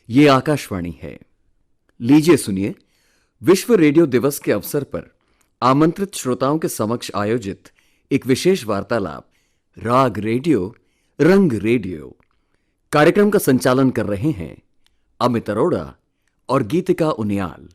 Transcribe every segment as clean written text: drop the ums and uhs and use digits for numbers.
ये आकाशवाणी है। लीजिए सुनिए विश्व रेडियो दिवस के अवसर पर आमंत्रित श्रोताओं के समक्ष आयोजित एक विशेष वार्तालाप राग रेडियो रंग रेडियो। कार्यक्रम का संचालन कर रहे हैं अमित अरोड़ा और गीतिका उनियाल।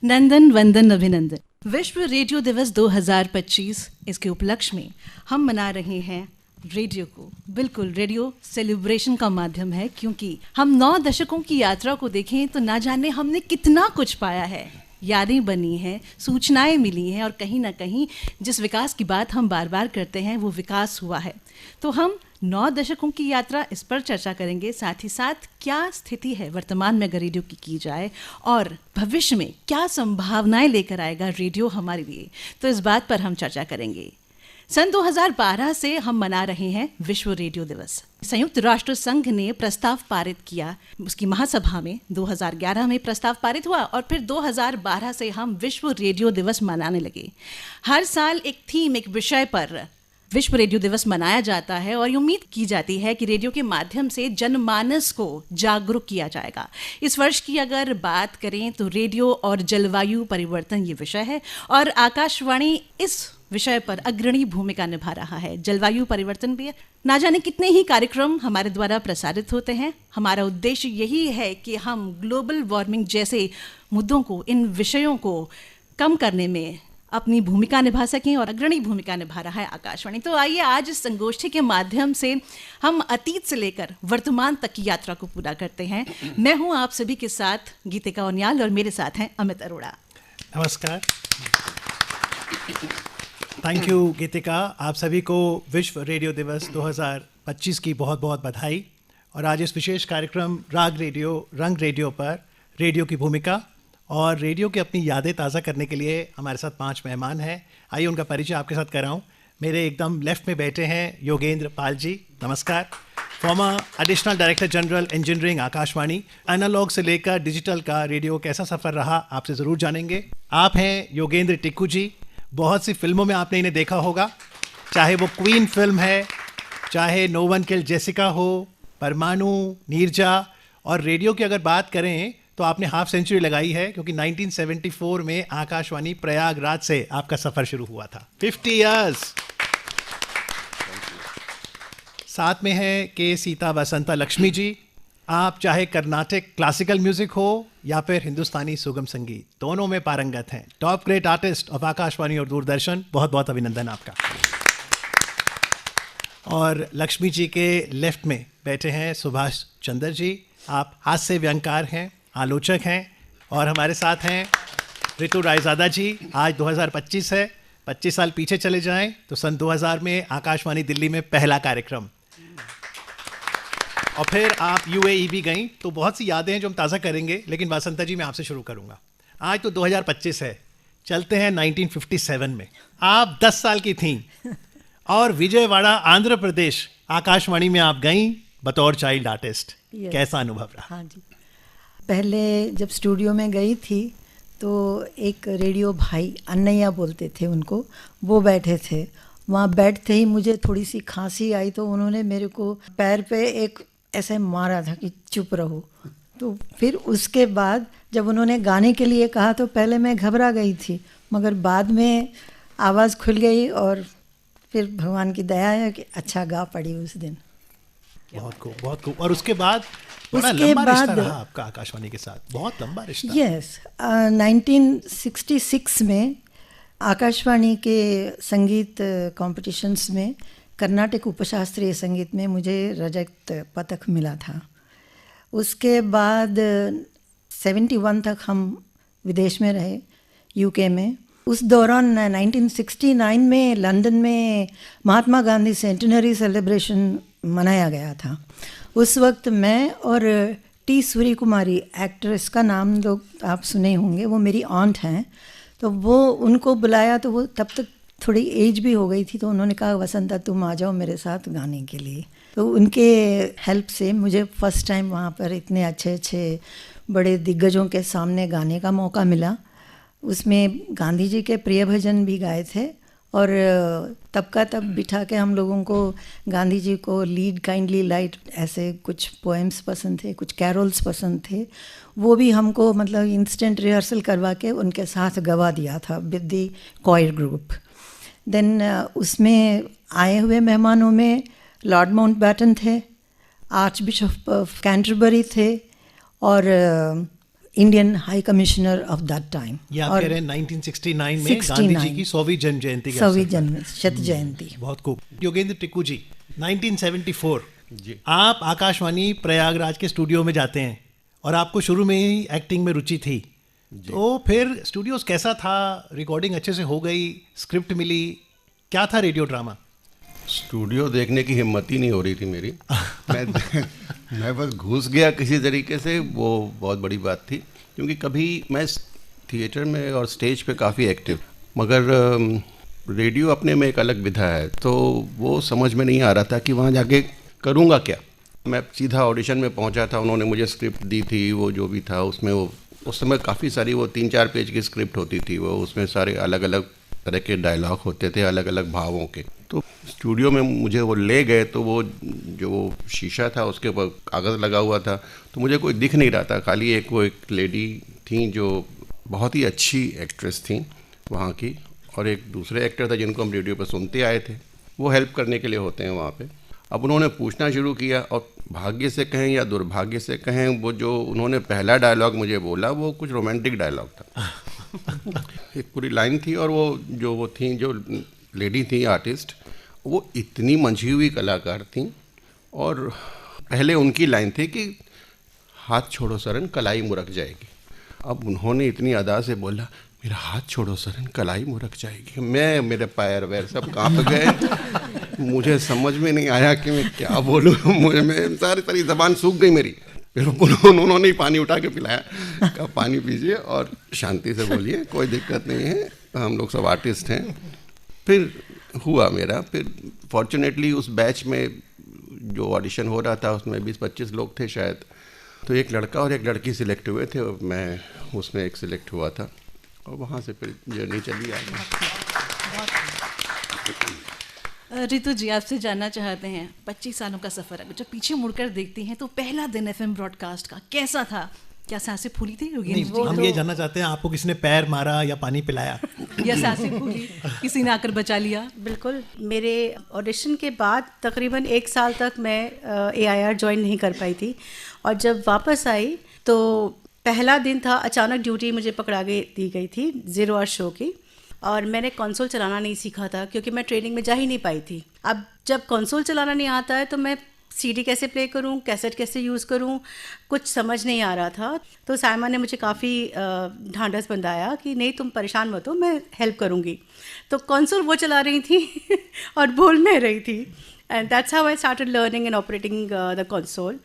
नंदन वंदन अभिनंदन। विश्व रेडियो दिवस 2025 इसके उपलक्ष्य में हम मना रहे हैं रेडियो को। बिल्कुल, रेडियो सेलिब्रेशन का माध्यम है, क्योंकि हम 9 दशकों की यात्रा को देखें तो ना जाने हमने कितना कुछ पाया है। यादें बनी हैं, सूचनाएं मिली हैं और कहीं ना कहीं जिस विकास की बात हम बार बार करते हैं वो विकास हुआ है। तो हम 9 दशकों की यात्रा इस पर चर्चा करेंगे, साथ ही साथ क्या स्थिति है वर्तमान में अगर रेडियो की जाए और भविष्य में क्या संभावनाएं लेकर आएगा रेडियो हमारे लिए, तो इस बात पर हम चर्चा करेंगे। सन 2012 से हम मना रहे हैं विश्व रेडियो दिवस। संयुक्त राष्ट्र संघ ने प्रस्ताव पारित किया, उसकी महासभा में 2011 में प्रस्ताव पारित हुआ और फिर 2012 से हम विश्व रेडियो दिवस मनाने लगे। हर साल एक थीम, एक विषय पर विश्व रेडियो दिवस मनाया जाता है और ये उम्मीद की जाती है कि रेडियो के माध्यम से जनमानस को जागरूक किया जाएगा। इस वर्ष की अगर बात करें तो रेडियो और जलवायु परिवर्तन ये विषय है और आकाशवाणी इस विषय पर अग्रणी भूमिका निभा रहा है। जलवायु परिवर्तन भी ना जाने कितने ही कार्यक्रम हमारे द्वारा प्रसारित होते हैं। हमारा उद्देश्य यही है कि हम ग्लोबल वार्मिंग जैसे मुद्दों को, इन विषयों को कम करने में अपनी भूमिका निभा सकें और अग्रणी भूमिका निभा रहा है आकाशवाणी। तो आइए आज इस संगोष्ठी के माध्यम से हम अतीत से लेकर वर्तमान तक की यात्रा को पूरा करते हैं। मैं हूं आप सभी के साथ गीतिका उनियाल और मेरे साथ हैं अमित अरोड़ा। नमस्कार। थैंक यू गीतिका। आप सभी को विश्व रेडियो दिवस 2025 की बहुत बहुत बधाई। और आज इस विशेष कार्यक्रम राग रेडियो रंग रेडियो पर रेडियो की भूमिका और रेडियो की अपनी यादें ताज़ा करने के लिए हमारे साथ 5 मेहमान हैं। आइए उनका परिचय आपके साथ कराऊं। मेरे एकदम लेफ्ट में बैठे हैं योगेंद्र पाल जी, नमस्कार। Former additional director general engineering Akashvani. Analogue से लेकर डिजिटल का रेडियो कैसा सफ़र रहा आपसे ज़रूर जानेंगे। आप हैं योगेंद्र टिक्कू जी। बहुत सी फिल्मों में आपने इन्हें देखा होगा, चाहे वो क्वीन फिल्म है, चाहे नो वन किल्ड जेसिका हो, परमाणु, नीरजा। और रेडियो की अगर बात करें तो आपने हाफ सेंचुरी लगाई है, क्योंकि 1974 में आकाशवाणी प्रयागराज से आपका सफ़र शुरू हुआ था। 50 इयर्स। साथ में है के सीता वसंता लक्ष्मी जी। आप चाहे कर्नाटक क्लासिकल म्यूजिक हो या फिर हिंदुस्तानी सुगम संगीत, दोनों में पारंगत हैं। Top great artist of Akashvani और दूरदर्शन। बहुत बहुत अभिनंदन आपका। और लक्ष्मी जी के लेफ्ट में बैठे हैं सुभाष चंद्र जी। आप हास्य व्यंगकार हैं, आलोचक हैं। और हमारे साथ हैं ऋतु रायजादा जी। आज 2025 है, 25 साल पीछे चले जाएं तो सन 2000 में आकाशवाणी दिल्ली में पहला कार्यक्रम, और फिर आप यूएई भी गई। तो बहुत सी यादें हैं जो हम ताज़ा करेंगे। लेकिन वसंता जी, मैं आपसे शुरू करूंगा। आज तो 2025 है, चलते हैं 1957 में। आप 10 साल की थीं और विजयवाड़ा आंध्र प्रदेश आकाशवाणी में आप गईं बतौर चाइल्ड आर्टिस्ट। कैसा अनुभव रहा? हाँ जी, पहले जब स्टूडियो में गई थी तो एक रेडियो भाई अन्नैया बोलते थे उनको, वो बैठे थे। वहाँ बैठते ही मुझे थोड़ी सी खांसी आई तो उन्होंने मेरे को पैर पे एक ऐसे मारा था कि चुप रहो। तो फिर उसके बाद जब उन्होंने गाने के लिए कहा तो पहले मैं घबरा गई थी, मगर बाद में आवाज़ खुल गई और फिर भगवान की दया है कि अच्छा गा पड़ी उस दिन। बहुत खूब, बहुत खूब। और उसके बाद बड़ा लंबा रिश्ता रहा आपका आकाशवाणी के साथ, बहुत लंबा रिश्ता। यस, 1966 में आकाशवाणी के संगीत कॉम्पिटिशन्स में कर्नाटक उपशास्त्रीय संगीत में मुझे रजत पदक मिला था। उसके बाद 71 तक हम विदेश में रहे, यूके में। उस दौरान 1969 में लंदन में महात्मा गांधी सेंटिनरी सेलिब्रेशन मनाया गया था। उस वक्त मैं और टी सूर्य कुमारी, एक्ट्रेस का नाम लोग आप सुने होंगे, वो मेरी ऑन्ट हैं, तो वो उनको बुलाया। तो वो तब तक थोड़ी एज भी हो गई थी, तो उन्होंने कहा वसंता तुम आ जाओ मेरे साथ गाने के लिए। तो उनके हेल्प से मुझे फ़र्स्ट टाइम वहाँ पर इतने अच्छे अच्छे बड़े दिग्गजों के सामने गाने का मौका मिला। उसमें गांधी जी के प्रिय भजन भी गाए थे और तब का तब बिठा के हम लोगों को गांधी जी को लीड काइंडली लाइट ऐसे कुछ पोएम्स पसंद थे, कुछ कैरोल्स पसंद थे, वो भी हमको मतलब इंस्टेंट रिहर्सल करवा के उनके साथ गवा दिया था with the choir group. Then उसमें आए हुए मेहमानों में लॉर्ड माउंटबैटन थे, आर्च बिशप ऑफ कैंटरबरी थे और Indian high commissioner of that time. ये आप कह रहे हैं 1969 में गांधी जी की 100वीं जन्म जयंती के अवसर 100वीं पर। जन्म शत जयंती। बहुत खूब। योगेंद्र टिक्कू जी, 1974 आप आकाशवाणी प्रयागराज के स्टूडियो में जाते हैं और आपको शुरू में ही एक्टिंग में रुचि थी, तो फिर स्टूडियोज कैसा था? रिकॉर्डिंग अच्छे से हो गई, स्क्रिप्ट मिली, क्या था रेडियो ड्रामा? स्टूडियो देखने की हिम्मत ही नहीं हो रही थी मेरी। मैं बस घुस गया किसी तरीके से, वो बहुत बड़ी बात थी, क्योंकि कभी मैं थिएटर में और स्टेज पे काफ़ी एक्टिव, मगर रेडियो अपने में एक अलग विधा है, तो वो समझ में नहीं आ रहा था कि वहाँ जाके करूँगा क्या। मैं सीधा ऑडिशन में पहुँचा था, उन्होंने मुझे स्क्रिप्ट दी थी, वो जो भी था उसमें वो उस समय काफ़ी सारी वो 3-4 पेज की स्क्रिप्ट होती थी, वो उसमें सारे अलग अलग तरह के डायलॉग होते थे, अलग अलग भावों के। तो स्टूडियो में मुझे वो ले गए, तो वो जो शीशा था उसके ऊपर कागज़ लगा हुआ था, तो मुझे कोई दिख नहीं रहा था, खाली एक लेडी थी जो बहुत ही अच्छी एक्ट्रेस थी वहाँ की, और एक दूसरे एक्टर था जिनको हम रेडियो पर सुनते आए थे, वो हेल्प करने के लिए होते हैं वहाँ पे। अब उन्होंने पूछना शुरू किया, और भाग्य से कहें या दुर्भाग्य से कहें, वो जो उन्होंने पहला डायलॉग मुझे बोला वो कुछ रोमांटिक डायलॉग था। एक पूरी लाइन थी, और वो थी जो लेडी थी आर्टिस्ट, वो इतनी मंझी हुई कलाकार थी, और पहले उनकी लाइन थी कि हाथ छोड़ो सरन कलाई मुरक जाएगी। अब उन्होंने इतनी अदा से बोला, मेरा हाथ छोड़ो सरन कलाई मुरक जाएगी, मेरे पैर वैर सब कांप गए। मुझे समझ में नहीं आया कि मैं क्या बोलूँ, मैं सारी ज़बान सूख गई मेरी। फिर उन्होंने ही पानी उठा के पिलाया, कहा पानी पीजिए और शांति से बोलिए, कोई दिक्कत नहीं है, हम लोग सब आर्टिस्ट हैं। फिर हुआ मेरा, फिर फॉर्चुनेटली उस बैच में जो ऑडिशन हो रहा था उसमें 20-25 लोग थे शायद, तो एक लड़का और एक लड़की सिलेक्ट हुए थे, और मैं उसमें एक सिलेक्ट हुआ था, और वहाँ से फिर जर्नी चली आगे। रितु जी, आपसे जानना चाहते हैं, 25 सालों का सफ़र है, जब पीछे मुड़कर देखती हैं तो पहला दिन एफएम ब्रॉडकास्ट का कैसा था? क्या सांसें फूली थी योगेंद्र जी? हम ये जानना चाहते हैं, आपको किसने पैर मारा या पानी पिलाया? या सांसें फूली, किसी ने आकर बचा लिया? बिल्कुल। मेरे ऑडिशन के बाद तकरीबन 1 साल तक मैं AIR ज्वाइन नहीं कर पाई थी, और जब वापस आई तो पहला दिन था, अचानक ड्यूटी मुझे पकड़ा के दी गई थी 0 आवर शो की, और मैंने कंसोल चलाना नहीं सीखा था क्योंकि मैं ट्रेनिंग में जा ही नहीं पाई थी। अब जब कंसोल चलाना नहीं आता है तो मैं CD कैसे प्ले करूं, कैसेट कैसे यूज़ करूं, कुछ समझ नहीं आ रहा था। तो साइमा ने मुझे काफ़ी ढांढस बंधाया कि नहीं तुम परेशान मत हो, मैं हेल्प करूंगी। तो कंसोल वो चला रही थी और बोल मैं रही थी, and that's how I started learning and operating the console.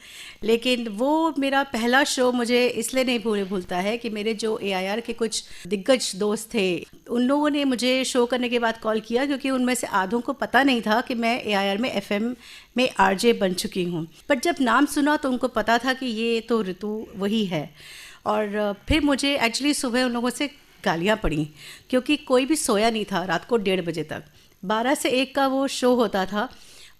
लेकिन वो मेरा पहला शो मुझे इसलिए नहीं भूलता है कि मेरे जो AIR के कुछ दिग्गज दोस्त थे, उन लोगों ने मुझे शो करने के बाद कॉल किया, क्योंकि उनमें से आधों को पता नहीं था कि मैं AIR में FM में RJ बन चुकी हूँ। बट जब नाम सुना तो उनको पता था कि ये तो ऋतु वही है। और फिर मुझे एक्चुअली सुबह उन लोगों से गालियाँ पड़ी, क्योंकि कोई भी सोया नहीं था रात को 1:30 बजे तक। 12 से 1 का वो शो होता था,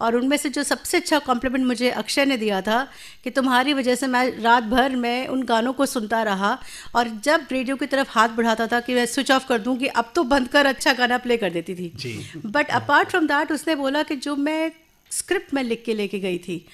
और उनमें से जो सबसे अच्छा कॉम्प्लीमेंट मुझे अक्षय ने दिया था कि तुम्हारी वजह से मैं रात भर मैं उन गानों को सुनता रहा, और जब रेडियो की तरफ हाथ बढ़ाता था कि मैं स्विच ऑफ कर दूं कि अब तो बंद कर, अच्छा गाना प्ले कर देती थी। बट अपार्ट फ्रॉम दैट उसने बोला कि जो मैं स्क्रिप्ट में लिख के लेके गई थी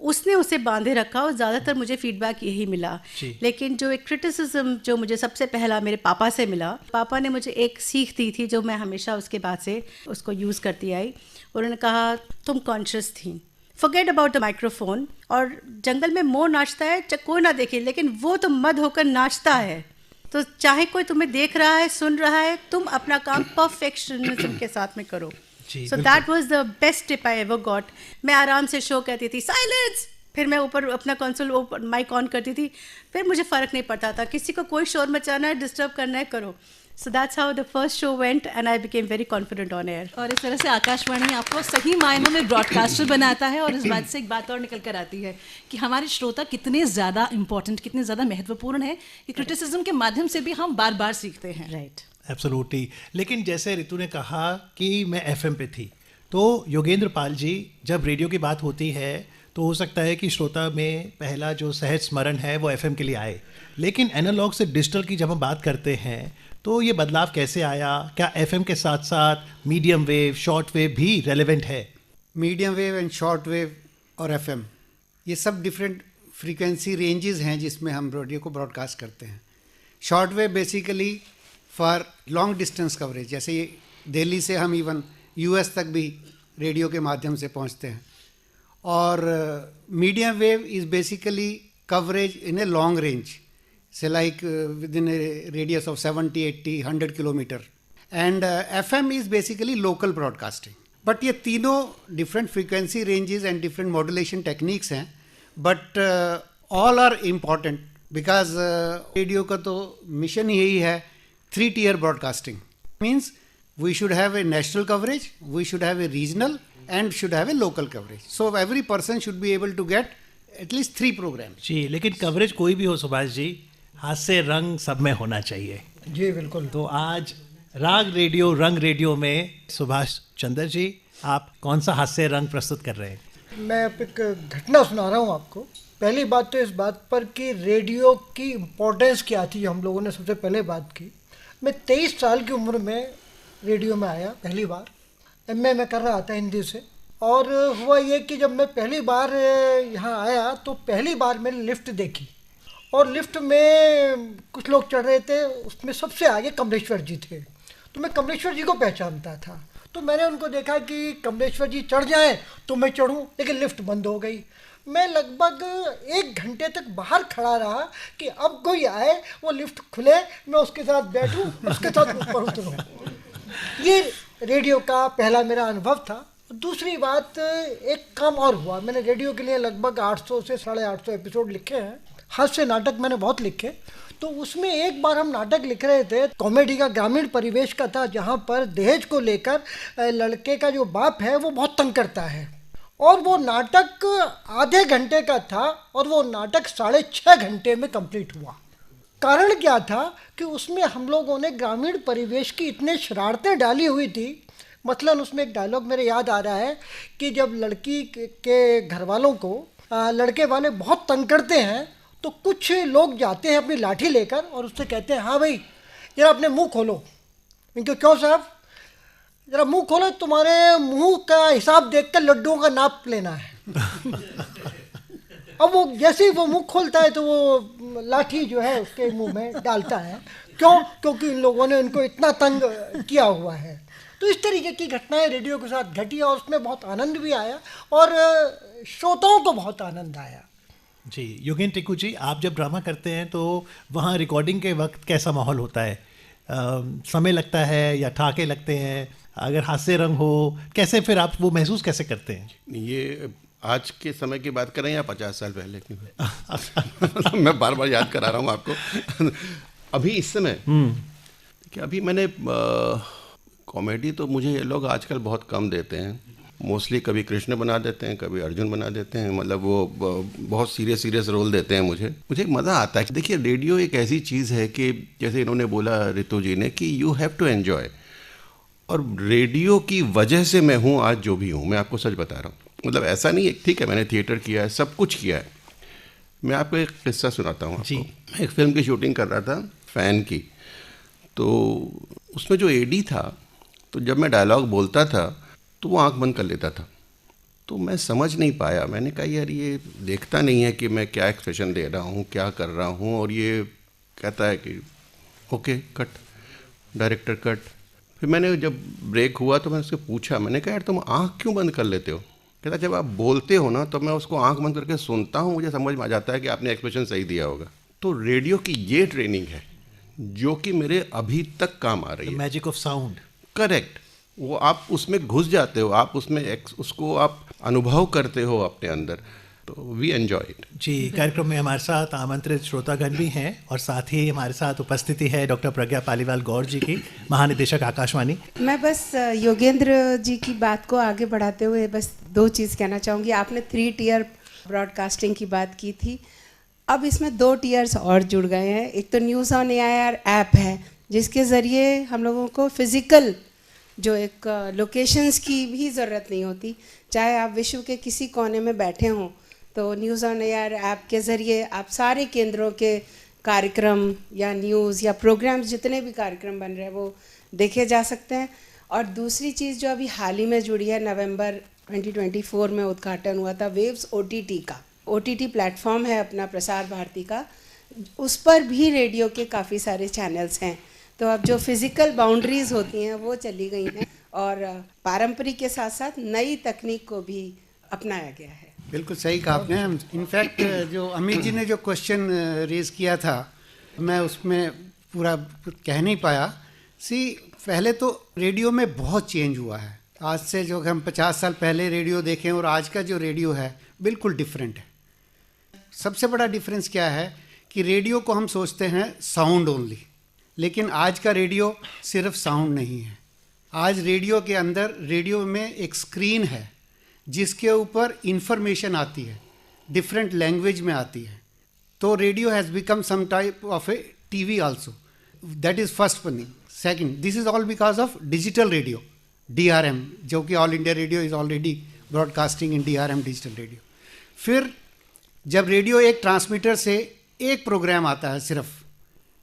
उसने उसे बांधे रखा, और ज़्यादातर मुझे फीडबैक यही मिला। लेकिन जो एक क्रिटिसिज्म जो मुझे सबसे पहला मेरे पापा से मिला, पापा ने मुझे एक सीख दी थी जो मैं हमेशा उसके बाद से उसको यूज़ करती आई। उन्होंने कहा तुम कॉन्शियस थी, फॉरगेट अबाउट द माइक्रोफोन, और जंगल में मोर नाचता है कोई ना देखे, लेकिन वो तो मद होकर नाचता है, तो चाहे कोई तुम्हें देख रहा है सुन रहा है, तुम अपना काम परफेक्शनिज्म के साथ में करो। So that was the best tip I ever got. मैं आराम से शो कहती थी साइलेंस, फिर मैं ऊपर अपना कंसोल माइक ऑन करती थी, फिर मुझे फ़र्क नहीं पड़ता था, किसी को कोई शोर मचाना है, डिस्टर्ब करना है, करो। So that's how the first show went, and I became very confident on air. और इस तरह से आकाशवाणी आपको सही मायनों में ब्रॉडकास्टर बनाता है, और इस बात से एक बात और निकल कर आती है कि हमारे श्रोता कितने ज़्यादा इम्पोर्टेंट, कितने ज़्यादा महत्वपूर्ण है कि क्रिटिसिज्म के माध्यम से भी हम बार बार सीखते हैं। राइट। एब्सोल्युटली। लेकिन जैसे ऋतु ने कहा कि मैं एफएम पे थी, तो योगेंद्र पाल जी, जब रेडियो की बात होती है तो हो सकता है कि श्रोता में पहला जो सहज स्मरण है वो एफएम के लिए आए, लेकिन एनालॉग से डिजिटल की जब हम बात करते हैं तो ये बदलाव कैसे आया? क्या एफएम के साथ साथ मीडियम वेव, शॉर्ट वेव भी रेलेवेंट है? Medium wave and short wave और एफएम, ये सब डिफरेंट फ्रीक्वेंसी रेंजेस हैं जिसमें हम रेडियो को ब्रॉडकास्ट करते हैं। Short wave basically for long distance coverage, जैसे ये दिल्ली से हम इवन यूएस तक भी रेडियो के माध्यम से पहुंचते हैं। और medium wave is basically coverage in a long range, say like within a radius of 70, 80, 100 kilometre. And FM is basically local broadcasting. But ये तीनों different frequency ranges and different modulation techniques हैं, but all are important because radio का तो mission ही यही है 3 tier broadcasting. Means we should have a national coverage, we should have a regional, and should have a local coverage. So every person should be able to get at least 3 programs. जी, लेकिन coverage कोई भी हो सुभाष जी, हास्य रंग सब में होना चाहिए। जी बिल्कुल। तो आज राग रेडियो रंग रेडियो में सुभाष चंद्र जी, आप कौन सा हास्य रंग प्रस्तुत कर रहे हैं? मैं अब एक घटना सुना रहा हूँ आपको। पहली बात तो इस बात पर कि रेडियो की इम्पोर्टेंस क्या थी, हम लोगों ने सबसे पहले बात की। मैं 23 साल की उम्र में रेडियो में आया पहली बार। एमए में कर रहा था हिंदी से, और हुआ ये कि जब मैं पहली बार यहाँ आया तो पहली बार मैंने लिफ्ट देखी, और लिफ्ट में कुछ लोग चढ़ रहे थे, उसमें सबसे आगे कमलेश्वर जी थे। तो मैं कमलेश्वर जी को पहचानता था, तो मैंने उनको देखा कि कमलेश्वर जी चढ़ जाएं तो मैं चढ़ूं, लेकिन लिफ्ट बंद हो गई। मैं लगभग 1 घंटे तक बाहर खड़ा रहा कि अब कोई आए, वो लिफ्ट खुले, मैं उसके साथ बैठूं, उसके साथ ऊपर उतरूं। ये रेडियो का पहला मेरा अनुभव था। दूसरी बात, एक काम और हुआ। मैंने रेडियो के लिए लगभग 800 से 850 एपिसोड लिखे हैं। हास्य नाटक मैंने बहुत लिखे। तो उसमें एक बार हम नाटक लिख रहे थे, कॉमेडी का, ग्रामीण परिवेश का था, जहाँ पर दहेज को लेकर लड़के का जो बाप है वो बहुत तंग करता है। और वो नाटक आधे घंटे का था, और वो नाटक 6.5 घंटे में कंप्लीट हुआ। कारण क्या था कि उसमें हम लोगों ने ग्रामीण परिवेश की इतने शरारतें डाली हुई थी। मसलन उसमें एक डायलॉग मेरे याद आ रहा है कि जब लड़की के घर वालों को लड़के वाले बहुत तंग करते हैं, तो कुछ लोग जाते हैं अपनी लाठी लेकर और उससे कहते हैं, हाँ भाई जरा अपने मुंह खोलो। इनको, क्यों साहब? जरा मुंह खोलो, तुम्हारे मुंह का हिसाब देखकर लड्डुओं का नाप लेना है। अब वो जैसे ही वो मुंह खोलता है तो वो लाठी जो है उसके मुंह में डालता है। क्यों? क्योंकि इन लोगों ने इनको इतना तंग किया हुआ है। तो इस तरीके की घटनाएं रेडियो के साथ घटी, और उसमें बहुत आनंद भी आया, और श्रोताओं को बहुत आनंद आया। जी, योगेंद्र टिक्कू जी, आप जब ड्रामा करते हैं तो वहाँ रिकॉर्डिंग के वक्त कैसा माहौल होता है? समय लगता है या ठाके लगते हैं? अगर हास्य रंग हो, कैसे फिर आप वो महसूस कैसे करते हैं? ये आज के समय की बात करें या 50 साल पहले की? मैं बार बार याद करा रहा हूँ आपको। अभी इस समय कि अभी मैंने कॉमेडी तो मुझे ये लोग आजकल बहुत कम देते हैं। मोस्टली कभी कृष्ण बना देते हैं, कभी अर्जुन बना देते हैं, मतलब वो बहुत सीरियस रोल देते हैं। मुझे मज़ा आता है। देखिए, रेडियो एक ऐसी चीज़ है कि जैसे इन्होंने बोला ऋतु जी ने कि यू हैव टू एन्जॉय, और रेडियो की वजह से मैं हूँ आज जो भी हूँ। मैं आपको सच बता रहा हूँ, मतलब ऐसा नहीं है, ठीक है मैंने थिएटर किया है, सब कुछ किया है। मैं आपको एक किस्सा सुनाता हूँ आपको। मैं एक फिल्म की शूटिंग कर रहा था, फैन की। तो उसमें जो एडी था, तो जब मैं डायलॉग बोलता था तो वो आंख बंद कर लेता था। तो मैं समझ नहीं पाया। मैंने कहा यार ये देखता नहीं है कि मैं क्या एक्सप्रेशन दे रहा हूँ, क्या कर रहा हूँ, और ये कहता है कि ओके कट, डायरेक्टर कट। फिर मैंने जब ब्रेक हुआ तो मैंने उससे पूछा, मैंने कहा यार तुम आँख क्यों बंद कर लेते हो? कहता जब आप बोलते हो ना तो मैं उसको आँख बंद करके सुनता हूँ, मुझे समझ में आ जाता है कि आपने एक्सप्रेशन सही दिया होगा। तो रेडियो की ये ट्रेनिंग है जो कि मेरे अभी तक काम आ रही है। Magic of sound. करेक्ट। वो आप उसमें घुस जाते हो, आप उसमें उसको आप अनुभव करते हो अपने अंदर, तो वी एंजॉय इट। जी, कार्यक्रम में हमारे साथ आमंत्रित श्रोतागण भी हैं, और साथ ही हमारे साथ उपस्थिति है डॉक्टर प्रज्ञा पालीवाल गौर जी की, महानिदेशक आकाशवाणी। मैं बस योगेंद्र जी की बात को आगे बढ़ाते हुए बस 2 चीज़ कहना चाहूँगी। आपने 3 tier ब्रॉडकास्टिंग की बात की थी, अब इसमें 2 tiers और जुड़ गए हैं। एक तो न्यूज़ ऑन एआईआर ऐप है जिसके ज़रिए हम लोगों को फिज़िकल जो एक लोकेशंस की भी ज़रूरत नहीं होती। चाहे आप विश्व के किसी कोने में बैठे हों तो न्यूज़ ऑन एयर ऐप के ज़रिए आप सारे केंद्रों के कार्यक्रम या न्यूज़ या प्रोग्राम्स जितने भी कार्यक्रम बन रहे हैं वो देखे जा सकते हैं। और दूसरी चीज़ जो अभी हाल ही में जुड़ी है, नवंबर 2024 में उद्घाटन हुआ था वेव्स OTT का। OTT प्लेटफॉर्म है अपना प्रसार भारती का, उस पर भी रेडियो के काफ़ी सारे चैनल्स हैं। तो अब जो फिज़िकल बाउंड्रीज़ होती हैं वो चली गई हैं और पारंपरिक के साथ साथ नई तकनीक को भी अपनाया गया है। बिल्कुल सही कहा आपने। इनफैक्ट जो अमित जी ने जो क्वेश्चन रेज किया था मैं उसमें पूरा कह नहीं पाया। पहले तो रेडियो में बहुत चेंज हुआ है। आज से जो हम 50 साल पहले रेडियो देखें और आज का जो रेडियो है बिल्कुल डिफरेंट है। सबसे बड़ा डिफरेंस क्या है कि रेडियो को हम सोचते हैं साउंड ओनली, लेकिन आज का रेडियो सिर्फ साउंड नहीं है। आज रेडियो के अंदर रेडियो में एक स्क्रीन है जिसके ऊपर इंफॉर्मेशन आती है, डिफरेंट लैंग्वेज में आती है। तो radio has become some type of a TV also. That is first one thing. Second, this is all because of digital radio, DRM, जो कि all India radio is already broadcasting in DRM, digital radio. फिर जब radio एक transmitter से एक programme आता है सिर्फ,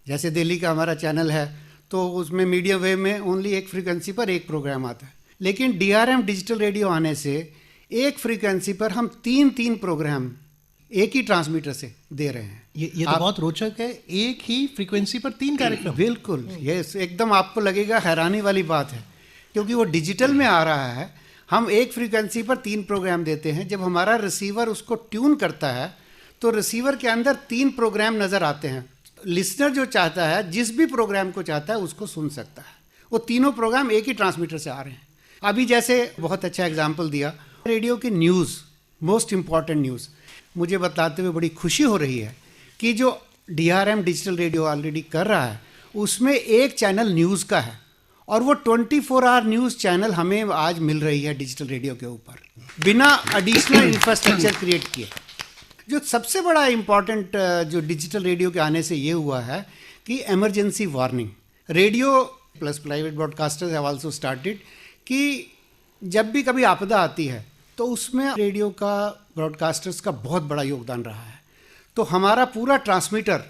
जैसे दिल्ली का हमारा चैनल है तो उसमें मीडियम वेव में ओनली एक फ्रीक्वेंसी पर एक प्रोग्राम आता है, लेकिन DRM डिजिटल रेडियो आने से एक फ्रीक्वेंसी पर हम तीन प्रोग्राम एक ही ट्रांसमीटर से दे रहे हैं। ये तो बहुत रोचक है, एक ही फ्रीक्वेंसी पर 3 कार्यक्रम। बिल्कुल, ये एकदम आपको लगेगा हैरानी वाली बात है, क्योंकि वो डिजिटल में आ रहा है। हम एक फ्रीक्वेंसी पर 3 प्रोग्राम देते हैं। जब हमारा रिसीवर उसको ट्यून करता है तो रिसीवर के अंदर 3 प्रोग्राम नज़र आते हैं। लिसनर जो चाहता है, जिस भी प्रोग्राम को चाहता है उसको सुन सकता है। वो तीनों प्रोग्राम एक ही ट्रांसमीटर से आ रहे हैं। अभी जैसे बहुत अच्छा एग्जाम्पल दिया रेडियो की न्यूज़, मोस्ट इम्पॉर्टेंट न्यूज़, मुझे बताते हुए बड़ी खुशी हो रही है कि जो DRM डिजिटल रेडियो ऑलरेडी कर रहा है उसमें एक चैनल न्यूज़ का है और वो 24 आवर न्यूज़ चैनल हमें आज मिल रही है डिजिटल रेडियो के ऊपर, बिना एडिशनल इंफ्रास्ट्रक्चर क्रिएट किए। जो सबसे बड़ा इम्पॉर्टेंट जो डिजिटल रेडियो के आने से ये हुआ है कि emergency warning, radio plus private broadcasters have also started कि जब भी कभी आपदा आती है तो उसमें रेडियो का, ब्रॉडकास्टर्स का बहुत बड़ा योगदान रहा है। तो हमारा पूरा ट्रांसमीटर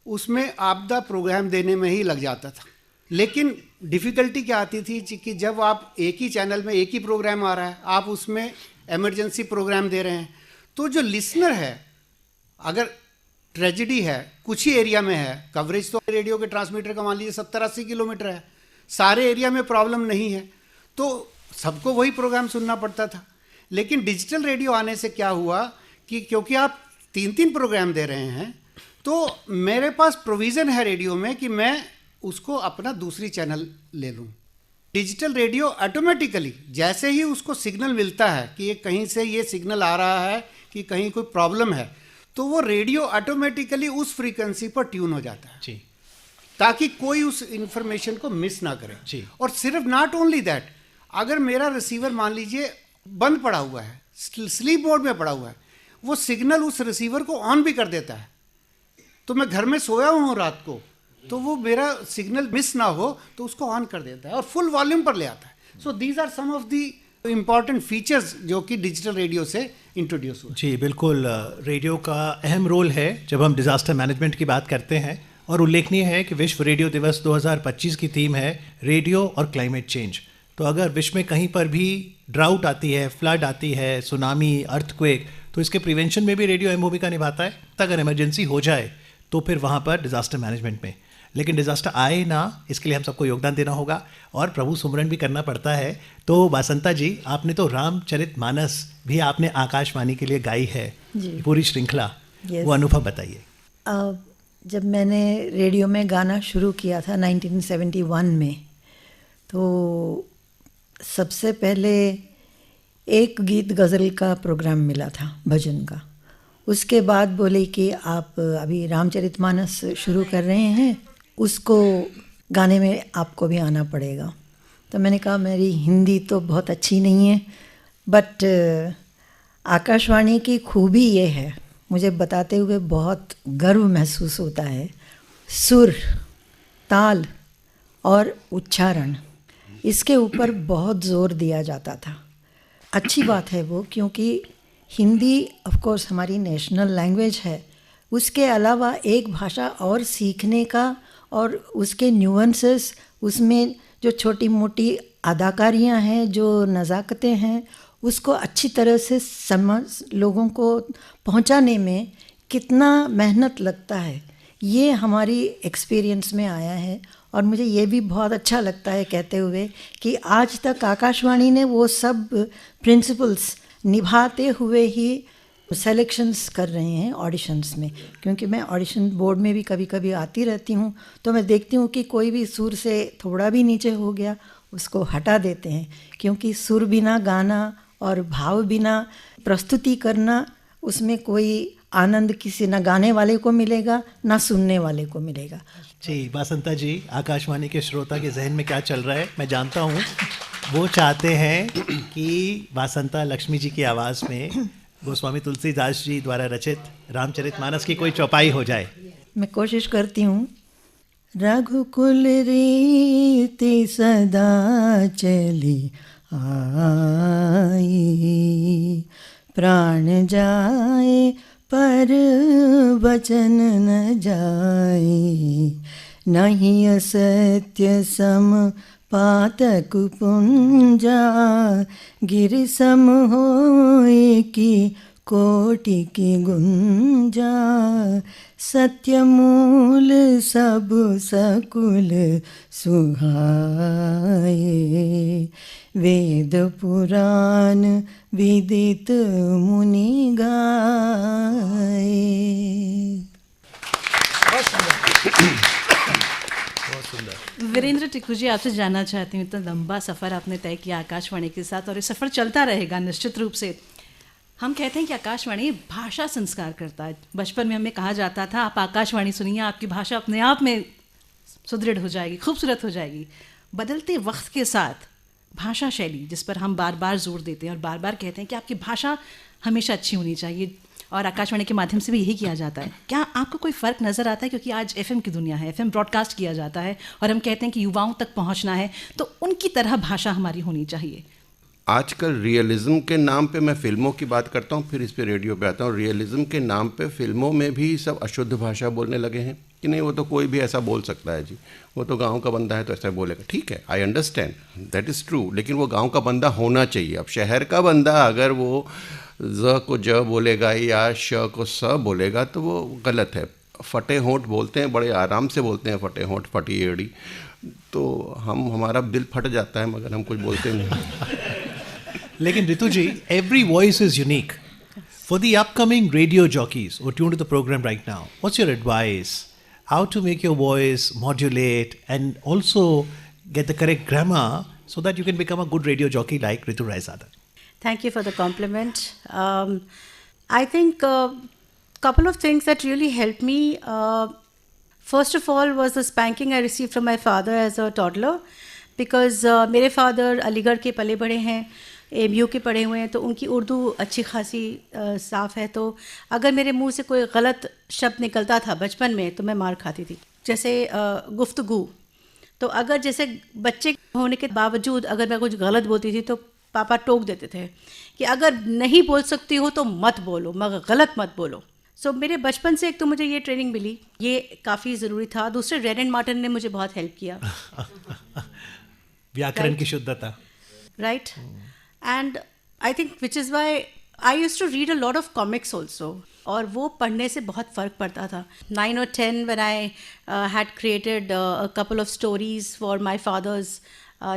उसमें आपदा प्रोग्राम देने में ही लग जाता था। लेकिन डिफ़िकल्टी क्या आती थी कि जब आप एक ही चैनल में एक ही प्रोग्राम आ रहा है, आप उसमें इमरजेंसी प्रोग्राम दे रहे हैं, तो जो लिसनर है, अगर ट्रेजेडी है, कुछ ही एरिया में है, कवरेज तो रेडियो के ट्रांसमीटर का मान लीजिए 70-80 किलोमीटर है, सारे एरिया में प्रॉब्लम नहीं है, तो सबको वही प्रोग्राम सुनना पड़ता था। लेकिन डिजिटल रेडियो आने से क्या हुआ कि क्योंकि आप 3 प्रोग्राम दे रहे हैं तो मेरे पास प्रोविज़न है रेडियो में कि मैं उसको अपना दूसरी चैनल ले लूँ। डिजिटल रेडियो ऑटोमेटिकली जैसे ही उसको सिग्नल मिलता है कि ये कहीं से ये सिग्नल आ रहा है कि कहीं कोई प्रॉब्लम है, तो वो रेडियो ऑटोमेटिकली उस फ्रीक्वेंसी पर ट्यून हो जाता है जी, ताकि कोई उस इंफॉर्मेशन को मिस ना करे जी। और सिर्फ नॉट ओनली दैट, अगर मेरा रिसीवर मान लीजिए बंद पड़ा हुआ है, स्लीप मोड में पड़ा हुआ है, वो सिग्नल उस रिसीवर को ऑन भी कर देता है। तो मैं घर में सोया हूँ रात को, तो वो मेरा सिग्नल मिस ना हो तो उसको ऑन कर देता है और फुल वॉल्यूम पर ले आता है। So these are some of the important features जो कि डिजिटल रेडियो से इंट्रोड्यूस हुए। जी बिल्कुल, रेडियो का अहम रोल है जब हम डिज़ास्टर मैनेजमेंट की बात करते हैं। और उल्लेखनीय है कि विश्व रेडियो दिवस 2025 की थीम है रेडियो और क्लाइमेट चेंज। तो अगर विश्व में कहीं पर भी ड्राउट आती है, फ्लड आती है, सुनामी, अर्थक्वेक, तो इसके प्रिवेंशन में भी रेडियो अहम भूमिका निभाता है। तो अगर इमरजेंसी हो जाए तो फिर वहाँ पर डिज़ास्टर मैनेजमेंट में, लेकिन डिज़ास्टर आए ना, इसके लिए हम सबको योगदान देना होगा और प्रभु सुमरन भी करना पड़ता है। तो बासंता जी, आपने तो रामचरितमानस भी आपने आकाशवाणी के लिए गाई है, पूरी श्रृंखला, वो अनुभव बताइए। जब मैंने रेडियो में गाना शुरू किया था 1971 में, तो सबसे पहले एक गीत गज़ल का प्रोग्राम मिला था, भजन का। उसके बाद बोले कि आप अभी रामचरितमानस शुरू कर रहे हैं, उसको गाने में आपको भी आना पड़ेगा। तो मैंने कहा मेरी हिंदी तो बहुत अच्छी नहीं है, बट आकाशवाणी की खूबी ये है, मुझे बताते हुए बहुत गर्व महसूस होता है। सुर, ताल और उच्चारण, इसके ऊपर बहुत ज़ोर दिया जाता था। अच्छी बात है वो, क्योंकि हिंदी ऑफ कोर्स हमारी नेशनल लैंग्वेज है, उसके अलावा एक भाषा और सीखने का और उसके न्यूएंसेस, उसमें जो छोटी मोटी अदाकारियाँ हैं, जो नज़ाकतें हैं, उसको अच्छी तरह से समझ लोगों को पहुंचाने में कितना मेहनत लगता है, ये हमारी एक्सपीरियंस में आया है। और मुझे ये भी बहुत अच्छा लगता है कहते हुए कि आज तक आकाशवाणी ने वो सब प्रिंसिपल्स निभाते हुए ही सेलेक्शंस कर रहे हैं ऑडिशंस में। क्योंकि मैं ऑडिशन बोर्ड में भी कभी कभी आती रहती हूँ, तो मैं देखती हूँ कि कोई भी सुर से थोड़ा भी नीचे हो गया उसको हटा देते हैं, क्योंकि सुर बिना गाना और भाव बिना प्रस्तुति करना, उसमें कोई आनंद किसी ना गाने वाले को मिलेगा ना सुनने वाले को मिलेगा। जी वासंता जी, आकाशवाणी के श्रोता के जहन में क्या चल रहा है मैं जानता हूँ। वो चाहते हैं कि वासंता लक्ष्मी जी की आवाज़ में गोस्वामी तुलसीदास जी द्वारा रचित रामचरितमानस की कोई चौपाई हो जाए। मैं कोशिश करती हूँ। रघुकुल रीति सदा चली आई, प्राण जाए पर वचन न जाए, नहीं असत्य सम पातक पुंजा, गिर सम होए की कोटि की गुंजा, सत्य मूल सब सकुल सुहाए, वेद पुराण विदित मुनि गाए। वीरेंद्र टिक्कू जी, आपसे जानना चाहती हूँ, इतना लंबा सफ़र आपने तय किया आकाशवाणी के साथ और ये सफ़र चलता रहेगा निश्चित रूप से। हम कहते हैं कि आकाशवाणी भाषा संस्कार करता है। बचपन में हमें कहा जाता था आप आकाशवाणी सुनिए, आपकी भाषा अपने आप में सुदृढ़ हो जाएगी, खूबसूरत हो जाएगी। बदलते वक्त के साथ भाषा शैली, जिस पर हम बार बार जोर देते हैं और बार बार कहते हैं कि आपकी भाषा हमेशा अच्छी होनी चाहिए, और आकाशवाणी के माध्यम से भी यही किया जाता है, क्या आपको कोई फ़र्क नज़र आता है? क्योंकि आज एफएम की दुनिया है, एफएम ब्रॉडकास्ट किया जाता है और हम कहते हैं कि युवाओं तक पहुंचना है, तो उनकी तरह भाषा हमारी होनी चाहिए। आजकल रियलिज्म के नाम पे, मैं फिल्मों की बात करता हूँ फिर इस पे रेडियो पे आता हूँ, रियलिज्म के नाम पे फिल्मों में भी सब अशुद्ध भाषा बोलने लगे हैं कि नहीं वो तो कोई भी ऐसा बोल सकता है जी, वो तो गांव का बंदा है तो ऐसा बोलेगा। ठीक है, I understand, that is true, लेकिन वो गांव का बंदा होना चाहिए। अब शहर का बंदा अगर वो ज को ज बोलेगा या श को स बोलेगा तो वो गलत है। फटे होंठ बोलते हैं, बड़े आराम से बोलते हैं फटे होंठ, फटी एड़ी, तो हमारा दिल फट जाता है मगर हम कुछ बोलते नहीं। लेकिन रितु जी, every voice is unique. For the upcoming radio jockeys who tune to the program right now, what's your advice? How to make your voice modulate and also get the correct grammar so that you can become a good radio jockey like Ritu Raizada? Thank you for the compliment. I think a couple of things that really helped me. First of all was the spanking I received from my father as a toddler, because मेरे father Aligarh के पले बड़े हैं, AMU के पढ़े हुए हैं, तो उनकी उर्दू अच्छी खासी साफ़ है। तो अगर मेरे मुंह से कोई गलत शब्द निकलता था बचपन में तो मैं मार खाती थी। जैसे गुफ्तगू, तो अगर जैसे बच्चे होने के बावजूद अगर मैं कुछ गलत बोलती थी तो पापा टोक देते थे कि अगर नहीं बोल सकती हो तो मत बोलो, मगर गलत मत बोलो। सो मेरे बचपन से एक तो मुझे ये ट्रेनिंग मिली, ये काफ़ी ज़रूरी था। दूसरे रेड मार्टिन ने मुझे बहुत हेल्प किया। व्याकरण की शुद्धता, right. And I think which is why I used to read a lot of comics also, और वो पढ़ने से बहुत फ़र्क पड़ता था। 9 or 10 when I had created a couple of stories for my father's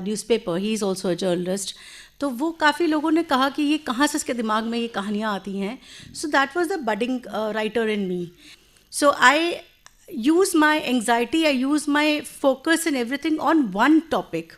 newspaper, he is also a journalist, तो वो काफ़ी लोगों ने कहा कि ये कहाँ से इसके दिमाग में ये कहानियाँ आती हैं। So that was the budding writer in me. So I use my anxiety, I use my focus and everything on one topic,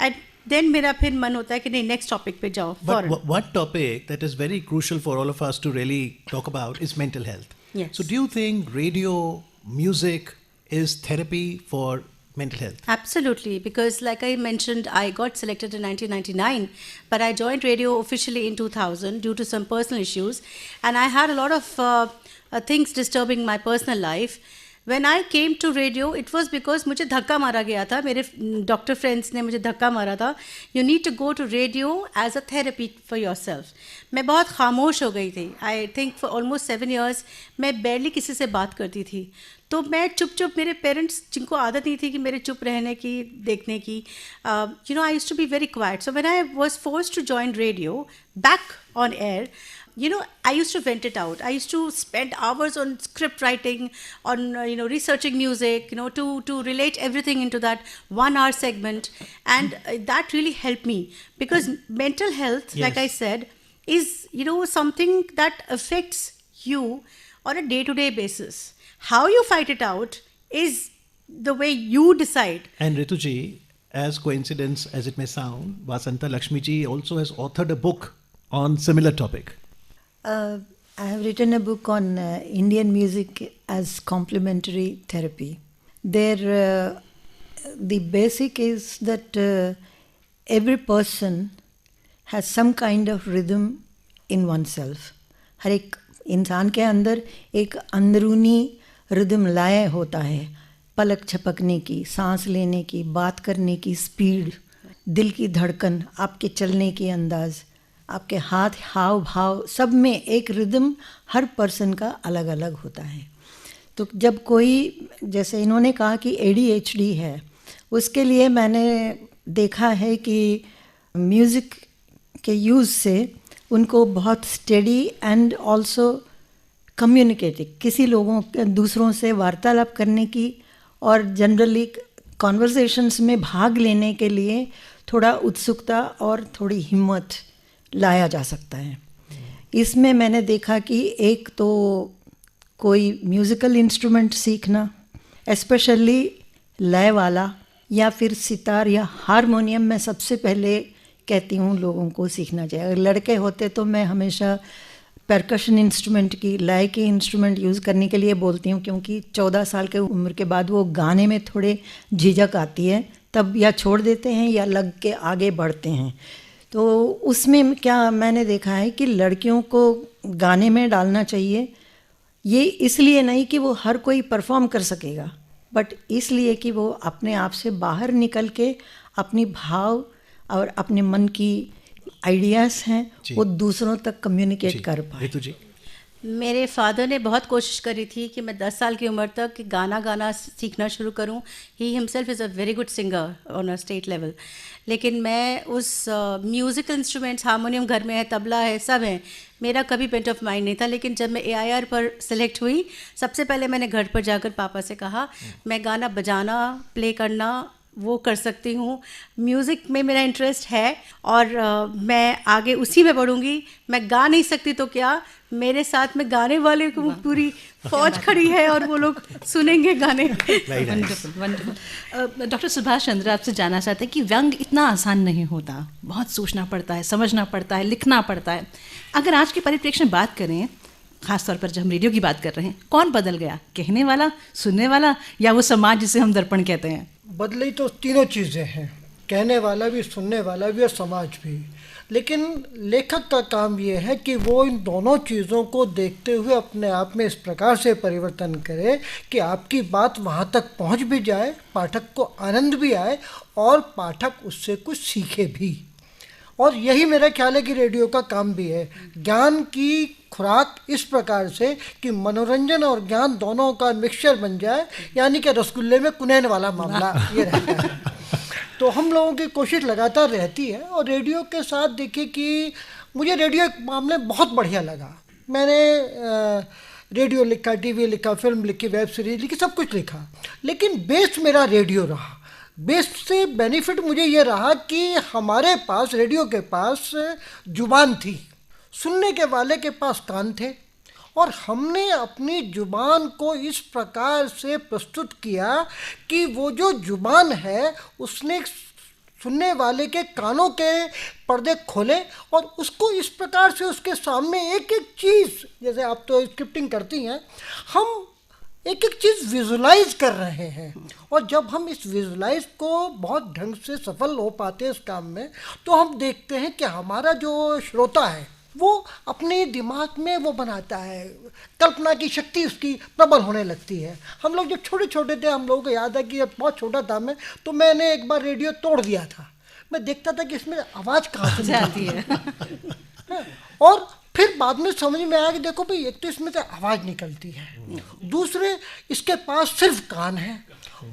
and then मेरा फिर मन होता है कि नहीं next topic पे जाओ। But one topic that is very crucial for all of us to really talk about is mental health. Yes. So do you think radio, music is therapy for mental health? Absolutely, because like I mentioned, I got selected in 1999, but I joined radio officially in 2000 due to some personal issues, and I had a lot of things disturbing my personal life. When I came to radio it was because मुझे धक्का मारा गया था, मेरे doctor friends ने मुझे धक्का मारा था, you need to go to radio as a therapy for yourself. मैं बहुत खामोश हो गई थी, I think for almost 7 years मैं barely किसी से बात करती थी। तो मैं चुप चुप, मेरे पेरेंट्स जिनको आदत नहीं थी कि मेरे चुप रहने की, देखने की, you know I used to be very quiet. So when I was forced to join radio back on air, you know, I used to vent it out. I used to spend hours on script writing, on researching music, to relate everything into that 1 hour segment, and that really helped me, because mental health, like I said, is something that affects you on a day-to-day basis. How you fight it out is the way you decide. And Ritu ji, as coincidence as it may sound, Vasanta Lakshmi ji also has authored a book on similar topic. I have written a book on Indian music as complementary therapy. There, the basic is that every person has some kind of rhythm in oneself. हर एक इंसान के अंदर एक अंदरूनी rhythm लय होता है, पलक झपकने की, सांस लेने की, बात करने की स्पीड, दिल की धड़कन, आपके चलने की अंदाज़, आपके हाथ, हाव भाव, सब में एक रिदम हर पर्सन का अलग अलग होता है। तो जब कोई, जैसे इन्होंने कहा कि ADHD है, उसके लिए मैंने देखा है कि म्यूज़िक के यूज़ से उनको बहुत स्टेडी एंड ऑल्सो कम्युनिकेटिव, किसी लोगों के दूसरों से वार्तालाप करने की और जनरली कॉन्वर्सेशंस में भाग लेने के लिए थोड़ा उत्सुकता और थोड़ी हिम्मत लाया जा सकता है। इसमें मैंने देखा कि एक तो कोई म्यूज़िकल इंस्ट्रूमेंट सीखना, एस्पेशली लय वाला, या फिर सितार या हारमोनियम, मैं सबसे पहले कहती हूँ लोगों को सीखना चाहिए। अगर लड़के होते तो मैं हमेशा परकशन इंस्ट्रूमेंट की, लय के इंस्ट्रूमेंट यूज़ करने के लिए बोलती हूँ, क्योंकि 14 साल के उम्र के बाद वो गाने में थोड़े झिझक आती है, तब या छोड़ देते हैं या लग के आगे बढ़ते हैं। तो उसमें क्या मैंने देखा है कि लड़कियों को गाने में डालना चाहिए, ये इसलिए नहीं कि वो हर कोई परफॉर्म कर सकेगा, बट इसलिए कि वो अपने आप से बाहर निकल के अपनी भाव और अपने मन की आइडियाज़ हैं वो दूसरों तक कम्युनिकेट कर पाए। रितु जी, मेरे फादर ने बहुत कोशिश करी थी कि मैं 10 साल की उम्र तक गाना सीखना शुरू करूं। He himself is a very good singer on a state level, लेकिन मैं उस म्यूज़िकल इंस्ट्रूमेंट्स, हारमोनियम घर में है, तबला है, सब है, मेरा कभी पेंट ऑफ माइंड नहीं था। लेकिन जब मैं AIR पर सेलेक्ट हुई, सबसे पहले मैंने घर पर जाकर पापा से कहा मैं गाना बजाना, प्ले करना वो कर सकती हूँ, म्यूज़िक में मेरा इंटरेस्ट है और मैं आगे उसी में बढ़ूँगी। मैं गा नहीं सकती तो क्या, मेरे साथ में गाने वाले को पूरी फौज खड़ी है और वो लोग सुनेंगे गाने। Wonderful wonderful. Doctor Subhash Chandra, आपसे जानना चाहते हैं कि व्यंग इतना आसान नहीं होता, बहुत सोचना पड़ता है, समझना पड़ता है, लिखना पड़ता है। अगर आज के परिप्रेक्ष्य में बात करें, खासतौर पर जब हम रेडियो की बात कर रहे हैं, कौन बदल गया, कहने वाला, सुनने वाला, या वो समाज जिसे हम दर्पण कहते हैं? बदली तो तीनों चीज़ें हैं, कहने वाला भी, सुनने वाला भी और समाज भी। लेकिन लेखक का काम ये है कि वो इन दोनों चीज़ों को देखते हुए अपने आप में इस प्रकार से परिवर्तन करे कि आपकी बात वहाँ तक पहुँच भी जाए, पाठक को आनंद भी आए और पाठक उससे कुछ सीखे भी। और यही मेरा ख्याल है कि रेडियो का काम भी है, ज्ञान की खुराक इस प्रकार से कि मनोरंजन और ज्ञान दोनों का मिक्सचर बन जाए, यानी कि रसगुल्ले में कुनैन वाला मामला ये रहता है। तो हम लोगों की कोशिश लगातार रहती है। और रेडियो के साथ देखिए कि मुझे रेडियो एक मामले बहुत बढ़िया लगा। मैंने रेडियो लिखा, टीवी लिखा, फिल्म लिखी, वेब सीरीज लिखी, सब कुछ लिखा, लेकिन बेस मेरा रेडियो रहा। बेस से बेनिफिट मुझे ये रहा कि हमारे पास, रेडियो के पास जुबान थी, सुनने के वाले के पास कान थे, और हमने अपनी जुबान को इस प्रकार से प्रस्तुत किया कि वो जो जुबान है उसने सुनने वाले के कानों के पर्दे खोले और उसको इस प्रकार से उसके सामने एक एक चीज़, जैसे आप तो स्क्रिप्टिंग करती हैं, हम एक एक चीज़ विजुलाइज कर रहे हैं। और जब हम इस विजुलाइज को बहुत ढंग से सफल हो पाते हैं इस काम में, तो हम देखते हैं कि हमारा जो श्रोता है वो अपने दिमाग में वो बनाता है, कल्पना की शक्ति उसकी प्रबल होने लगती है। हम लोग जब छोटे छोटे थे, हम लोगों को याद है कि जब बहुत छोटा था मैं, तो मैंने एक बार रेडियो तोड़ दिया था। मैं देखता था कि इसमें आवाज़ कहाँ से जाती है। और फिर बाद में समझ में आया कि देखो भाई, एक तो इसमें से आवाज़ निकलती है, दूसरे इसके पास सिर्फ कान है,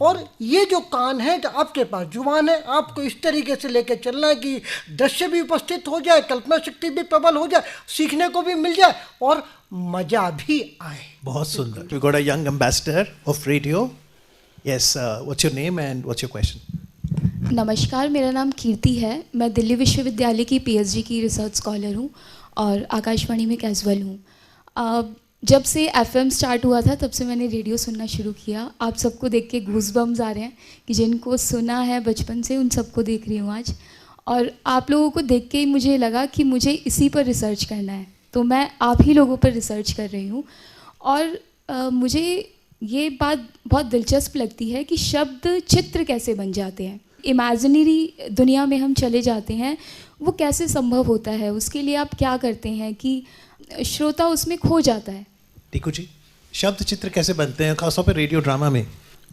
और ये जो कान है जो आपके पास जुबान है, आपको इस तरीके से लेके चलना है कि दृश्य भी उपस्थित हो जाए, कल्पना शक्ति भी प्रबल हो जाए, सीखने को भी मिल जाए और मज़ा भी आए। बहुत सुंदर। We got a young ambassador of radio. Yes, what's your name and what's your question? नमस्कार, मेरा नाम कीर्ति है। मैं दिल्ली विश्वविद्यालय की पीएचडी की रिसर्च स्कॉलर हूँ और आकाशवाणी में कैजुअल हूँ। जब से एफएम स्टार्ट हुआ था तब से मैंने रेडियो सुनना शुरू किया। आप सबको देख के गूज़बम्स आ रहे हैं कि जिनको सुना है बचपन से उन सबको देख रही हूँ आज। और आप लोगों को देख के ही मुझे लगा कि मुझे इसी पर रिसर्च करना है, तो मैं आप ही लोगों पर रिसर्च कर रही हूँ। और मुझे ये बात बहुत दिलचस्प लगती है कि शब्द चित्र कैसे बन जाते हैं, इमेजिनरी दुनिया में हम चले जाते हैं, वो कैसे संभव होता है? उसके लिए आप क्या करते हैं कि श्रोता उसमें खो जाता है? टीकू जी, शब्द चित्र कैसे बनते हैं खासतौर पर रेडियो ड्रामा में?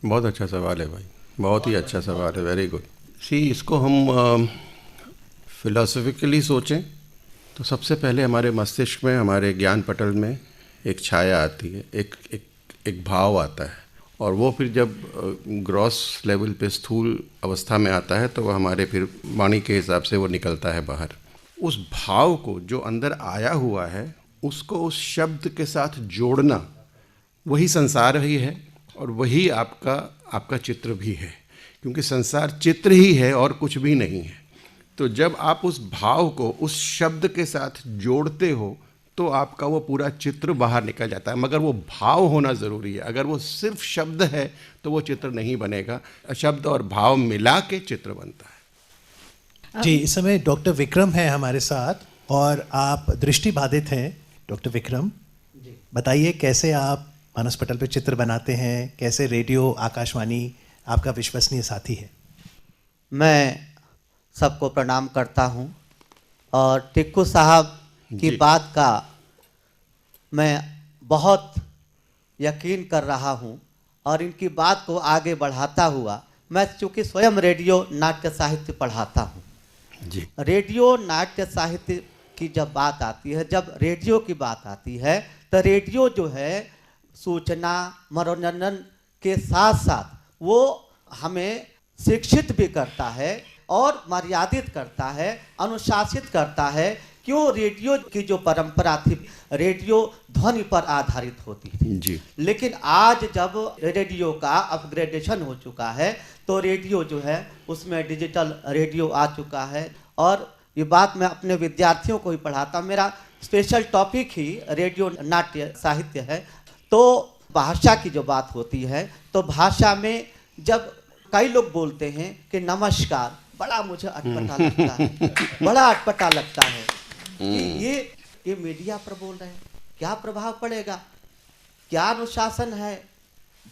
बहुत अच्छा सवाल है भाई, बहुत ही अच्छा सवाल है, वेरी गुड। इसको हम फिलोसफिकली सोचें तो सबसे पहले हमारे मस्तिष्क में, हमारे ज्ञान पटल में एक छाया आती है, एक भाव आता है, और वो फिर जब ग्रॉस लेवल पे स्थूल अवस्था में आता है तो वह हमारे फिर वाणी के हिसाब से वो निकलता है बाहर। उस भाव को जो अंदर आया हुआ है उसको उस शब्द के साथ जोड़ना, वही संसार ही है और वही आपका चित्र भी है, क्योंकि संसार चित्र ही है और कुछ भी नहीं है। तो जब आप उस भाव को उस शब्द के साथ जोड़ते हो तो आपका वो पूरा चित्र बाहर निकल जाता है, मगर वो भाव होना ज़रूरी है। अगर वो सिर्फ शब्द है तो वो चित्र नहीं बनेगा, शब्द और भाव मिला के चित्र बनता है। जी, इस समय डॉक्टर विक्रम है हमारे साथ और आप दृष्टिबाधित हैं। डॉक्टर विक्रम, बताइए कैसे आप मानस पटल पे चित्र बनाते हैं, कैसे रेडियो आकाशवाणी आपका विश्वसनीय साथी है? मैं सबको प्रणाम करता हूं और टिक्कू साहब की बात का मैं बहुत यकीन कर रहा हूं और इनकी बात को आगे बढ़ाता हुआ, मैं चूँकि स्वयं रेडियो नाट्य साहित्य पढ़ाता हूं जी। रेडियो नाट्य साहित्य की जब बात आती है, जब रेडियो की बात आती है, तो रेडियो जो है सूचना मनोरंजन के साथ साथ वो हमें शिक्षित भी करता है और मर्यादित करता है, अनुशासित करता है। क्यों? रेडियो की जो परंपरा थी, रेडियो ध्वनि पर आधारित होती थी जी। लेकिन आज जब रेडियो का अपग्रेडेशन हो चुका है तो रेडियो जो है उसमें डिजिटल रेडियो आ चुका है। और ये बात मैं अपने विद्यार्थियों को ही पढ़ाता, मेरा स्पेशल टॉपिक ही रेडियो नाट्य साहित्य है। तो भाषा की जो बात होती है, तो भाषा में जब कई लोग बोलते हैं कि नमस्कार, बड़ा मुझे अटपटा लगता है, बड़ा अटपटा लगता है कि ये मीडिया पर बोल रहे हैं, क्या प्रभाव पड़ेगा, क्या अनुशासन है।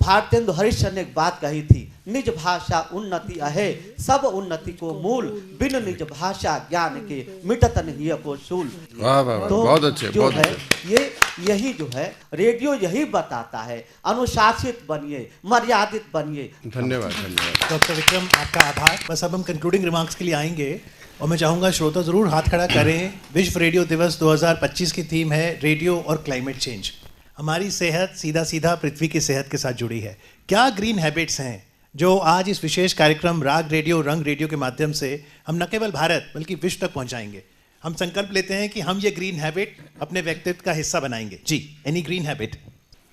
भारतेंदु हरिश्चंद्र ने एक बात कही थी, निज भाषा उन्नति अहे, सब उन्नति को मूल, बिन निज भाषा ज्ञान के मिटत नहीं को शूल। वाह वाह, तो बहुत अच्छे, जो बहुत है अच्छे। यही जो है रेडियो यही बताता है, अनुशासित बनिए, मर्यादित बनिए। धन्यवाद, धन्यवाद डॉक्टर विक्रम, आपका आभार। बस अब हम कंक्लूडिंग रिमार्क्स के लिए आएंगे और मैं चाहूँगा श्रोता ज़रूर हाथ खड़ा करें। विश्व रेडियो दिवस 2025 की थीम है रेडियो और क्लाइमेट चेंज। हमारी सेहत सीधा सीधा पृथ्वी की सेहत के साथ जुड़ी है। क्या ग्रीन हैबिट्स हैं जो आज इस विशेष कार्यक्रम राग रेडियो रंग रेडियो के माध्यम से हम न केवल भारत बल्कि विश्व तक पहुंचाएंगे? हम संकल्प लेते हैं कि हम ये ग्रीन हैबिट अपने व्यक्तित्व का हिस्सा बनाएंगे। जी, एनी ग्रीन हैबिट?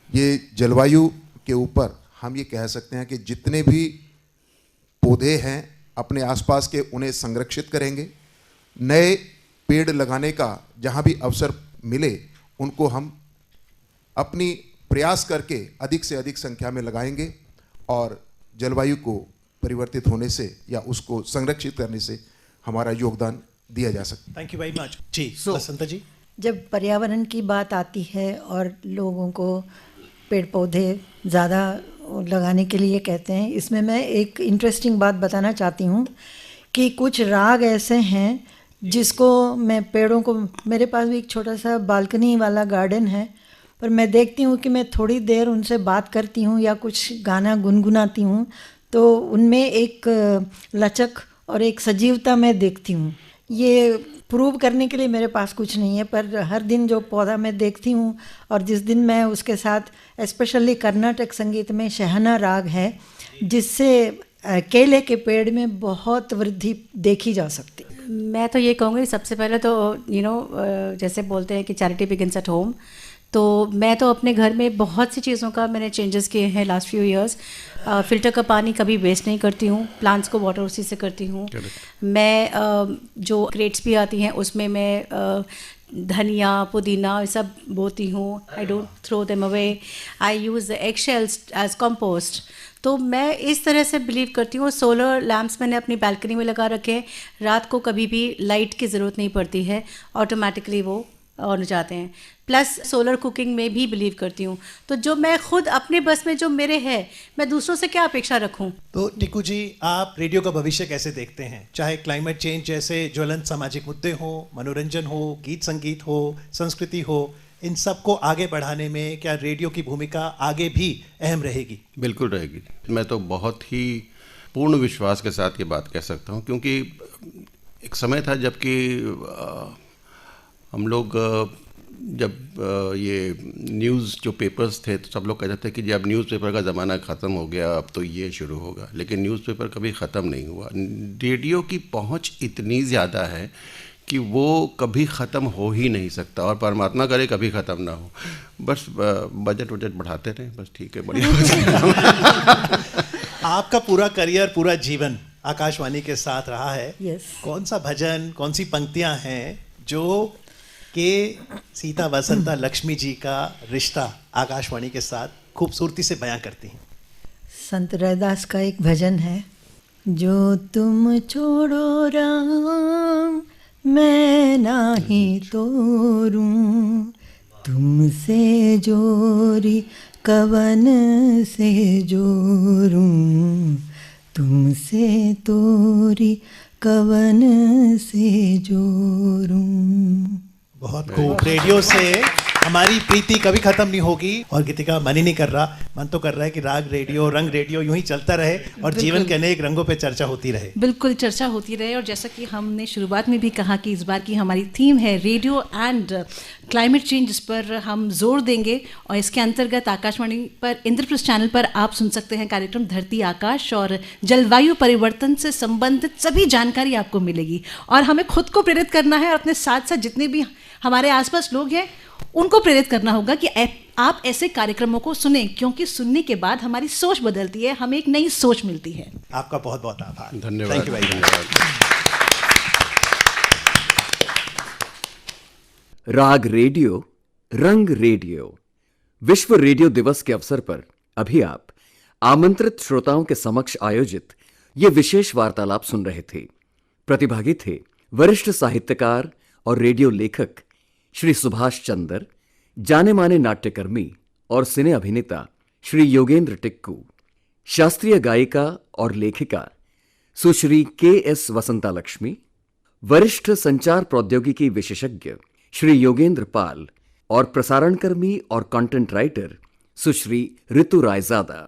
ये जलवायु के ऊपर हम ये कह सकते हैं कि जितने भी पौधे हैं अपने आसपास के, उन्हें संरक्षित करेंगे। नए पेड़ लगाने का जहाँ भी अवसर मिले उनको हम अपनी प्रयास करके अधिक से अधिक संख्या में लगाएंगे और जलवायु को परिवर्तित होने से या उसको संरक्षित करने से हमारा योगदान दिया जा सकता है। Thank you very much. जी, बसंता जी। जब पर्यावरण की बात आती है और लोगों को पेड़ पौधे ज़्यादा लगाने के लिए कहते हैं, इसमें मैं एक इंटरेस्टिंग बात बताना चाहती हूँ कि कुछ राग ऐसे हैं जिसको मैं पेड़ों को, मेरे पास भी एक छोटा सा बालकनी वाला गार्डन है, पर मैं देखती हूँ कि मैं थोड़ी देर उनसे बात करती हूँ या कुछ गाना गुनगुनाती हूँ तो उनमें एक लचक और एक सजीवता मैं देखती हूँ। ये प्रूव करने के लिए मेरे पास कुछ नहीं है, पर हर दिन जो पौधा मैं देखती हूँ और जिस दिन मैं उसके साथ स्पेशली कर्नाटक संगीत में शहना राग है जिससे केले के पेड़ में बहुत वृद्धि देखी जा सकती है। मैं तो ये कहूँगी सबसे पहले तो जैसे बोलते हैं कि चैरिटी बिगिंस एट होम, तो मैं तो अपने घर में बहुत सी चीज़ों का मैंने चेंजेस किए हैं लास्ट फ्यू इयर्स। फ़िल्टर का पानी कभी वेस्ट नहीं करती हूँ, प्लांट्स को वाटर उसी से करती हूँ। मैं जो क्रेट्स भी आती हैं उसमें मैं धनिया पुदीना सब बोती हूँ। I don't throw them away, I use the egg shells as compost. तो मैं इस तरह से बिलीव करती हूँ। सोलर लैंप्स मैंने अपनी बालकनी में लगा रखे हैं, रात को कभी भी लाइट की ज़रूरत नहीं पड़ती है, ऑटोमेटिकली वो ऑन हो जाते हैं। प्लस सोलर कुकिंग में भी बिलीव करती हूँ। तो जो मैं खुद अपने बस में जो मेरे है, मैं दूसरों से क्या अपेक्षा रखूँ। तो टिकू जी, आप रेडियो का भविष्य कैसे देखते हैं? चाहे क्लाइमेट चेंज जैसे ज्वलंत सामाजिक मुद्दे हो, मनोरंजन हो, गीत संगीत हो, संस्कृति हो, इन सब को आगे बढ़ाने में क्या रेडियो की भूमिका आगे भी अहम रहेगी? बिल्कुल रहेगी। मैं तो बहुत ही पूर्ण विश्वास के साथ ये बात कह सकता हूँ, क्योंकि एक समय था जबकि हम लोग जब ये न्यूज़ जो पेपर्स थे तो सब लोग कहते थे कि जब न्यूज़पेपर का ज़माना ख़त्म हो गया अब तो ये शुरू होगा, लेकिन न्यूज़पेपर कभी ख़त्म नहीं हुआ। रेडियो की पहुंच इतनी ज़्यादा है कि वो कभी ख़त्म हो ही नहीं सकता, और परमात्मा करे कभी ख़त्म ना हो। बस बजट बढ़ाते रहें, बस ठीक है, बढ़िया। आपका पूरा करियर, पूरा जीवन आकाशवाणी के साथ रहा है। Yes. कौन सा भजन, कौन सी पंक्तियां हैं जो कि सीता वसंता लक्ष्मी जी का रिश्ता आकाशवाणी के साथ खूबसूरती से बयां करती हैं? संत रैदास का एक भजन है, जो तुम छोड़ो राम मैं नाही तोरूं, तुमसे जोरी कवन से जोरूं, तुमसे तोरी कवन से जोरूं। बहुत खूब। रेडियो से हमारी प्रीति कभी खत्म नहीं होगी। और गीतिका मन ही नहीं कर रहा, मन तो कर रहा है कि राग रेडियो, रंग रेडियो यूं ही चलता रहे और जीवन के अनेक रंगों पे चर्चा होती रहे। बिल्कुल चर्चा होती रहे। और जैसा कि हमने शुरुआत में भी कहा कि इस बार की हमारी थीम है रेडियो एंड क्लाइमेट चेंज, जिस पर हम जोर देंगे। और इसके अंतर्गत आकाशवाणी पर इंद्रप्रस्थ चैनल पर आप सुन सकते हैं कार्यक्रम धरती आकाश, और जलवायु परिवर्तन से संबंधित सभी जानकारी आपको मिलेगी। और हमें खुद को प्रेरित करना है और अपने साथ साथ जितने भी हमारे आसपास लोग हैं उनको प्रेरित करना होगा कि आप ऐसे कार्यक्रमों को सुने, क्योंकि सुनने के बाद हमारी सोच बदलती है, हमें एक नई सोच मिलती है। आपका बहुत बहुत आभार। धन्यवाद। Thank you very much. राग रेडियो, रंग रेडियो। विश्व रेडियो दिवस के अवसर पर अभी आप आमंत्रित श्रोताओं के समक्ष आयोजित ये विशेष वार्तालाप सुन रहे थे। प्रतिभागी थे वरिष्ठ साहित्यकार और रेडियो लेखक श्री सुभाष चंद्र, जाने माने नाट्यकर्मी और सिने अभिनेता श्री योगेंद्र टिक्कू, शास्त्रीय गायिका और लेखिका सुश्री के.एस. वसंता लक्ष्मी, वरिष्ठ संचार प्रौद्योगिकी विशेषज्ञ श्री योगेंद्र पाल और प्रसारणकर्मी और कंटेंट राइटर सुश्री ऋतु रायजादा।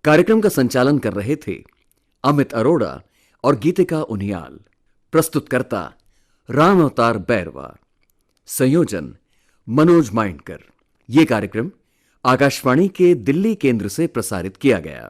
कार्यक्रम का संचालन कर रहे थे अमित अरोड़ा और गीतिका उनियाल। प्रस्तुतकर्ता राम अवतार बैरवा। संयोजन मनोज माइंडकर। ये कार्यक्रम आकाशवाणी के दिल्ली केंद्र से प्रसारित किया गया।